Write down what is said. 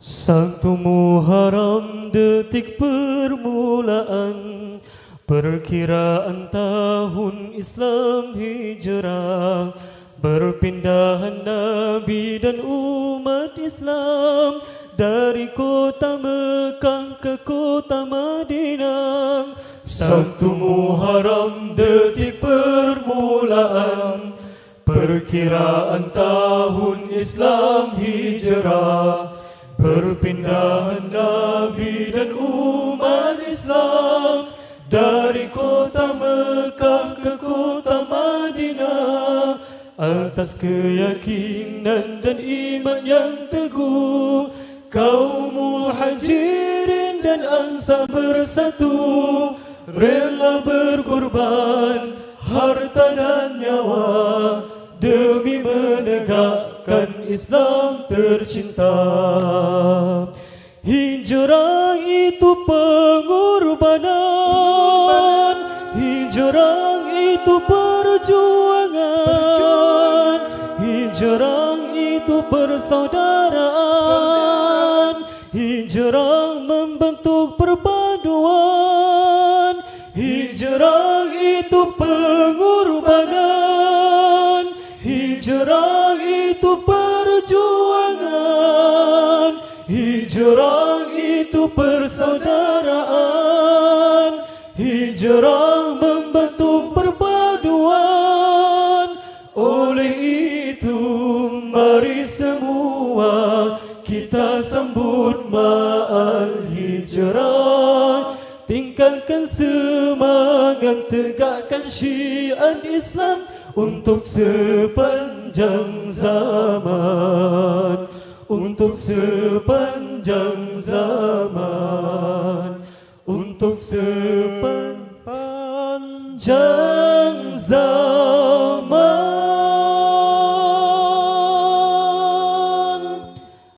Satu Muharram detik permulaan perkiraan tahun Islam Hijrah, berpindahan Nabi dan umat Islam dari kota Mekah ke kota Madinah. Satu Muharram detik permulaan perkiraan tahun Islam Hijrah, perpindahan Nabi dan umat Islam dari kota Mekah ke kota Madinah, atas keyakinan dan iman yang teguh. Kaum muhajirin dan ansar bersatu, rela berkorban harta dan nyawa demi menegakkan Islam tercinta. Hijrah itu pengorbanan, hijrah itu perjuangan, hijrah itu persaudaraan, hijrah membentuk perpaduan. Hijrah itu pengorbanan, hijrah itu perjuangan, hijrah itu persaudaraan, hijrah membentuk perpaduan. Oleh itu mari semua kita sambut ma'al hijrah, tingkatkan semangat, tegakkan syiar Islam untuk sepanjang zaman, untuk sepanjang zaman, untuk sepanjang